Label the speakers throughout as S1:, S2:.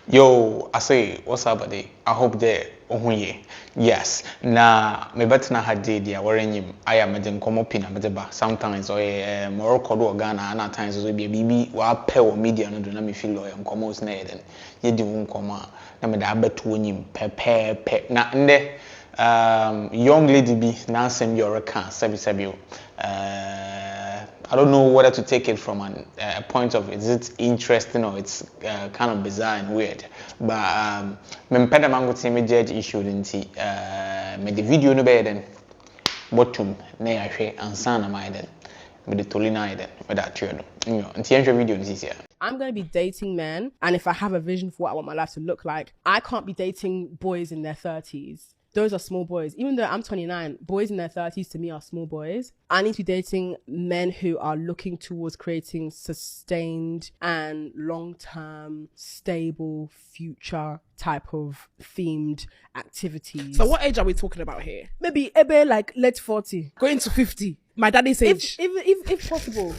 S1: Yo, I say, what's up, buddy? I hope that yes. Na me better na had dia wearing him. I am a come up in a sometimes or Morocco or Ghana and at times will be a BB or pay or media and do not me feel lawyer and come out and ye do come out. Na me da bet to him pe na nde young lady be now send your account sabi I don't know whether to take it from a point of is it interesting or it's kind of bizarre and weird. But me mpeda mango team judge issue nti me the video no be den bottom na ya hwe ansa na mai den me the tolina den me that trio no nti enhwe video nti sia.
S2: I'm going to be dating men, and if I have a vision for what I want my life to look like, I can't be dating boys in their 30s. Those are small boys. Even though I'm 29, boys in their 30s to me are small boys. I need to be dating men who are looking towards creating sustained and long-term, stable, future type of themed activities.
S3: So what age are we talking about here?
S2: Maybe like late 40.
S3: Going to 50. My daddy's age.
S2: If possible.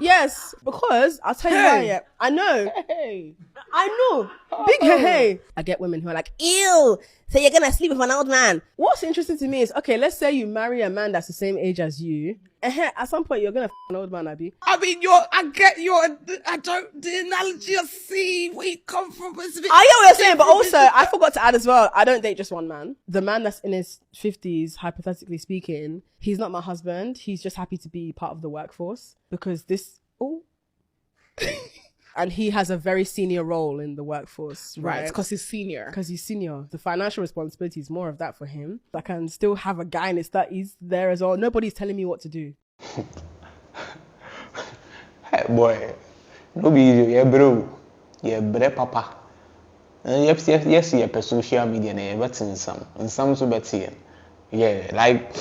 S2: Yes, because I'll tell you why. Yeah, I know.
S3: Hey.
S2: I know. Big hey. I get women who are like, ew, so you're gonna sleep with an old man. What's interesting to me is, okay, let's say you marry a man that's the same age as you. At some point, you're gonna an old man, Abby.
S3: I mean, the analogy of see where you come from.
S2: I get what you're saying, but also, I forgot to add as well, I don't date just one man. The man that's in his 50s, hypothetically speaking, he's not my husband. He's just happy to be part of the workforce because and he has a very senior role in the workforce, right?
S3: Because he's senior.
S2: Because he's senior. The financial responsibility is more of that for him. I can still have a guy in his 30s there as well. Nobody's telling me what to do.
S1: Hey boy, no be easy, yeah bro. Yeah, bre papa. Yes, yeah, social media and but in some so better. Yeah, like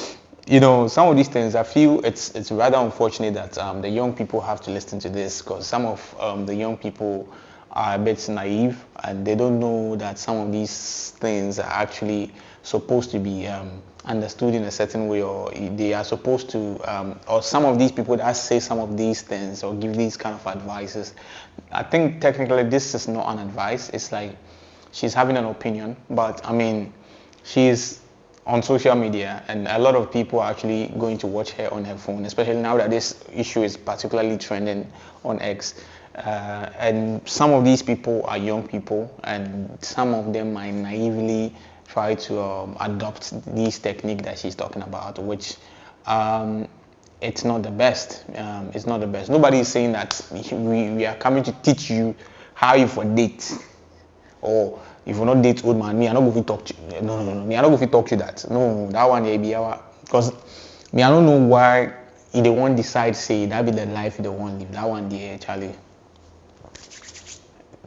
S1: some of these things, I feel it's rather unfortunate that the young people have to listen to this because some of the young people are a bit naive and they don't know that some of these things are actually supposed to be understood in a certain way, or they are supposed to, or some of these people that say some of these things or give these kind of advices. I think technically this is not an advice. It's like she's having an opinion, but I mean, she's on social media and a lot of people are actually going to watch her on her phone, especially now that this issue is particularly trending on X. And some of these people are young people and some of them might naively try to adopt this technique that she's talking about, which it's not the best. It's not the best. Nobody is saying that we are coming to teach you how you for date, or if you not date old man, me I not go to talk to you. No, me I not go to talk to you that. No, that one be our, because me I don't know why they won't decide say that be the life they want live. That one day Charlie.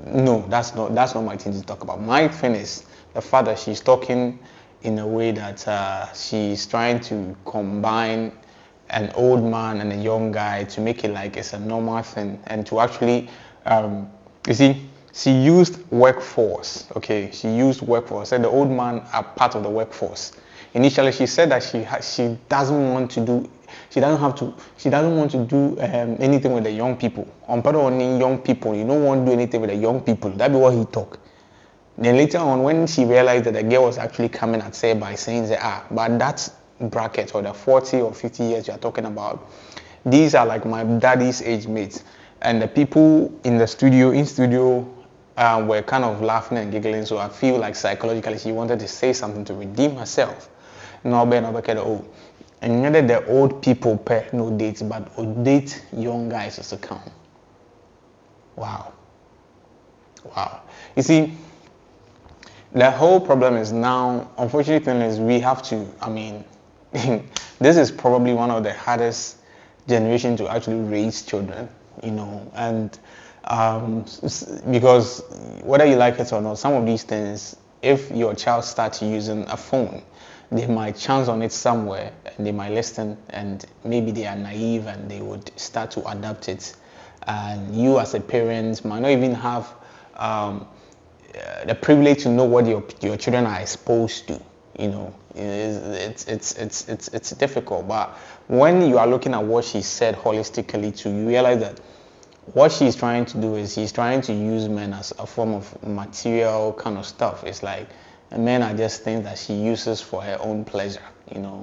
S1: No, that's not my thing to talk about. My thing is the fact that she's talking in a way that she's trying to combine an old man and a young guy to make it like it's a normal thing, and to actually you see, she used workforce. Okay, she used workforce. Said the old man are part of the workforce. Initially, she said that she doesn't want to do. She doesn't want to do anything with the young people. On part of young people, you don't want to do anything with the young people. That be what he talk. Then later on, when she realized that the girl was actually coming at her by saying that but that bracket or the 40 or 50 years you are talking about, these are like my daddy's age mates, and the people in studio were kind of laughing and giggling. So I feel like psychologically she wanted to say something to redeem herself. And neither the old people pay no dates, but date young guys as a come. Wow. You see, the whole problem is now, unfortunate thing is we have to, I mean, this is probably one of the hardest generation to actually raise children, and because whether you like it or not, some of these things, if your child starts using a phone, they might chance on it somewhere and they might listen, and maybe they are naive and they would start to adapt it, and you as a parent might not even have the privilege to know what your children are exposed to. It's difficult, but when you are looking at what she said holistically, you realize that what she's trying to do is she's trying to use men as a form of material kind of stuff. It's like men are just things that she uses for her own pleasure,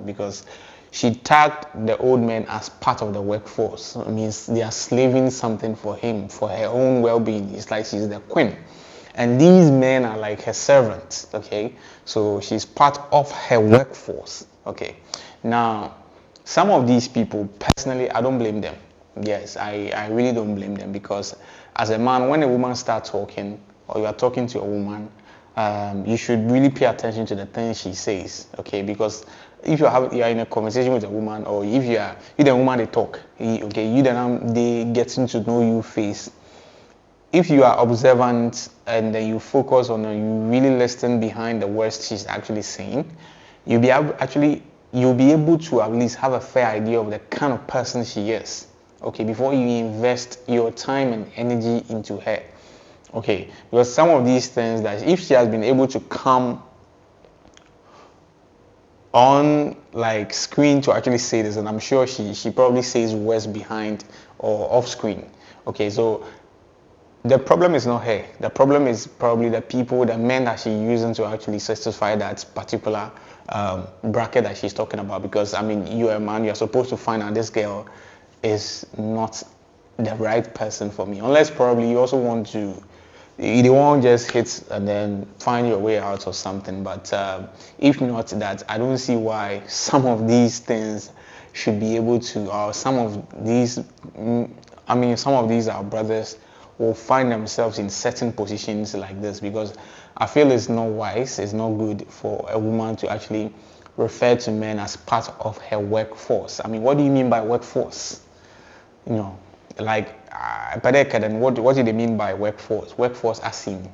S1: because she tagged the old men as part of the workforce. It means they are slaving something for him, for her own well-being. It's like she's the queen. And these men are like her servants, okay? So she's part of her workforce, okay? Now, some of these people, personally, I don't blame them. Yes, I really don't blame them, because as a man, when a woman starts talking, or you are talking to a woman, you should really pay attention to the things she says, okay? Because if you are in a conversation with a woman, or if you the woman they talk, okay, they getting to know you face. If you are observant and then you focus on her, you really listen behind the words she's actually saying, you'll be able to at least have a fair idea of the kind of person she is, okay, before you invest your time and energy into her, okay? Because some of these things, that if she has been able to come on like screen to actually say this, and I'm sure she probably says words behind or off screen, okay? So the problem is not her. The problem is probably the men that she's using to actually satisfy that particular bracket that she's talking about. Because I mean, you're a man, you're supposed to find out this girl is not the right person for me, unless probably you also want to, you won't just hit and then find your way out or something. But if not that, I don't see why some of these things should be able to, or some of these our brothers will find themselves in certain positions like this, because I feel it's not wise, it's not good for a woman to actually refer to men as part of her workforce. I mean, what do you mean by workforce? Like, what do they mean by workforce? Workforce as in,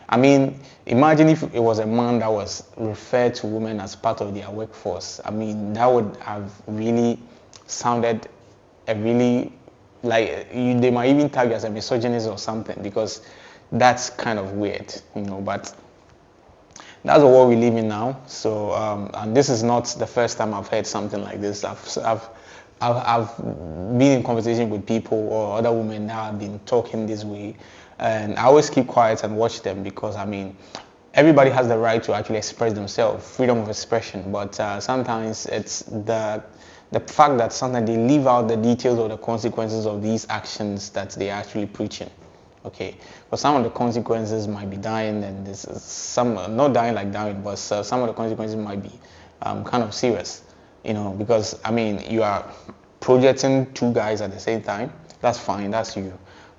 S1: I mean, imagine if it was a man that was referred to women as part of their workforce. I mean, that would have really sounded they might even tag you as a misogynist or something, because that's kind of weird, but that's the world we live in now. So and this is not the first time I've heard something like this. I've been in conversation with people or other women that have been talking this way, and I always keep quiet and watch them, because I mean, everybody has the right to actually express themselves, freedom of expression, but sometimes it's the fact that sometimes they leave out the details or the consequences of these actions that they're actually preaching, okay? But some of the consequences might be dying, and this is some not dying like dying, but some of the consequences might be kind of serious, because I mean, you are projecting two guys at the same time. That's fine, that's you,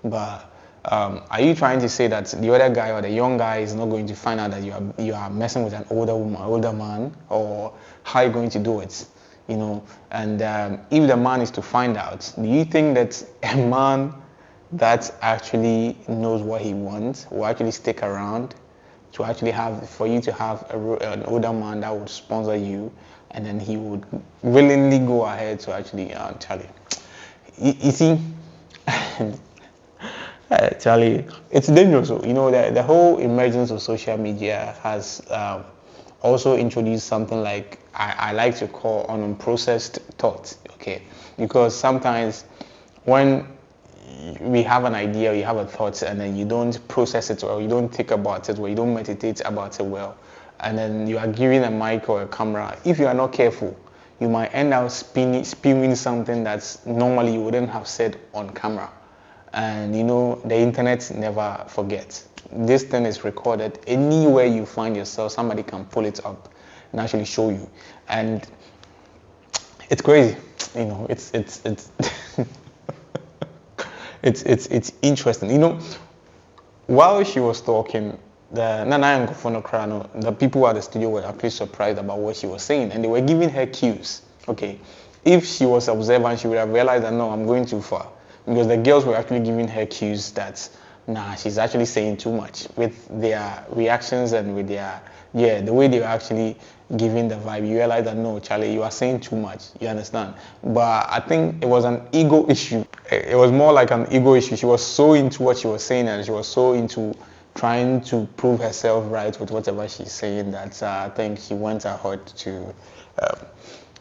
S1: but are you trying to say that the other guy or the young guy is not going to find out that you are messing with an older woman, older man, or how are you going to do it? And if the man is to find out, do you think that a man that actually knows what he wants will actually stick around to actually for you to have an older man that would sponsor you, and then he would willingly go ahead to actually Charlie? You see, Charlie, it's dangerous. The whole emergence of social media has also introduced something like I like to call unprocessed thought, okay? Because sometimes when we have an idea, you have a thought, and then you don't process it, or you don't think about it, or you don't meditate about it well, and then you are given a mic or a camera. If you are not careful, you might end up spewing something that's normally you wouldn't have said on camera. And the internet never forgets. This thing is recorded. Anywhere you find yourself, somebody can pull it up and actually show you. And it's crazy. It's it's interesting. While she was talking, the people at the studio were actually surprised about what she was saying, and they were giving her cues. Okay, if she was observant, she would have realized that no, I'm going too far, because the girls were actually giving her cues that she's actually saying too much, with their reactions and with their the way they were actually giving the vibe. You realize that no, Charlie, you are saying too much. You understand? But I think it was an ego issue. It was more like an ego issue. She was so into what she was saying, and she was so into trying to prove herself right with whatever she's saying, that I think she went ahead to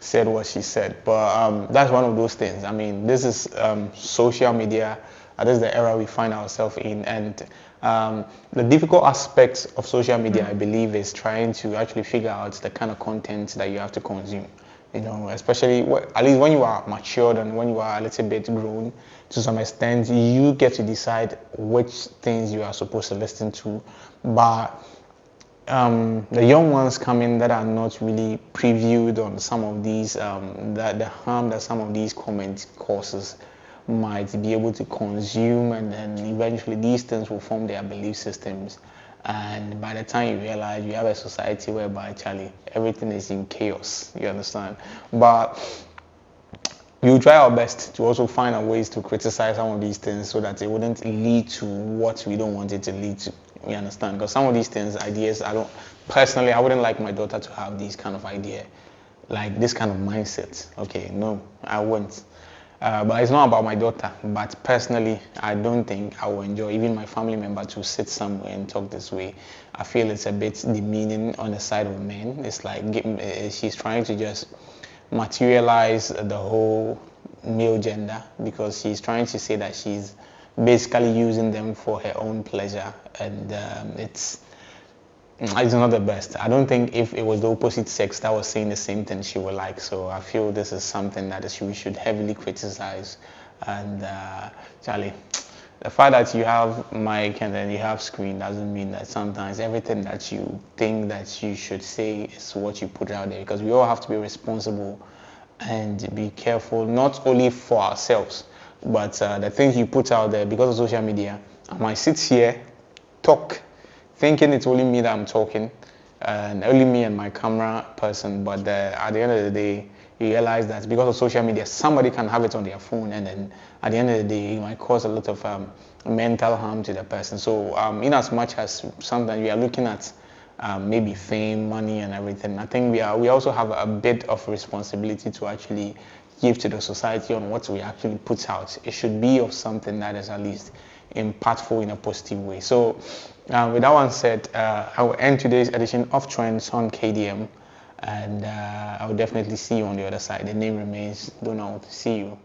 S1: said what she said. But that's one of those things. I mean, this is social media. This is the era we find ourselves in, and the difficult aspects of social media, I believe, is trying to actually figure out the kind of content that you have to consume. You know, especially at least when you are matured and when you are a little bit grown to some extent, you get to decide which things you are supposed to listen to. But the young ones coming that are not really previewed on some of these, the harm that some of these comment causes might be able to consume, and then eventually these things will form their belief systems. And by the time you realize, you have a society whereby, Charlie, everything is in chaos. You understand? But we will try our best to also find out ways to criticize some of these things so that it wouldn't lead to what we don't want it to lead to. You understand? Because some of these things, ideas, I wouldn't like my daughter to have these kind of idea, like this kind of mindset. Okay, no, I wouldn't. But it's not about my daughter. But personally, I don't think I will enjoy even my family member to sit somewhere and talk this way. I feel it's a bit demeaning on the side of men. It's like she's trying to just materialize the whole male gender, because she's trying to say that she's basically using them for her own pleasure, and it's not the best. I don't think if it was the opposite sex that was saying the same thing she would like. So I feel this is something that we should heavily criticize. And Charlie, the fact that you have mic and then you have screen doesn't mean that sometimes everything that you think that you should say is what you put out there, because we all have to be responsible and be careful, not only for ourselves, but the things you put out there. Because of social media, I might sit here, talk, thinking it's only me that I'm talking, and only me and my camera person, but at the end of the day, you realize that because of social media, somebody can have it on their phone, and then at the end of the day, it might cause a lot of mental harm to the person. So in as much as sometimes we are looking at maybe fame, money, and everything, I think we also have a bit of responsibility to actually give to the society on what we actually put out. It should be of something that is at least impactful in a positive way. So with that one said, I will end today's edition of Trends on KDM, and I will definitely see you on the other side. The name remains Donald. See you.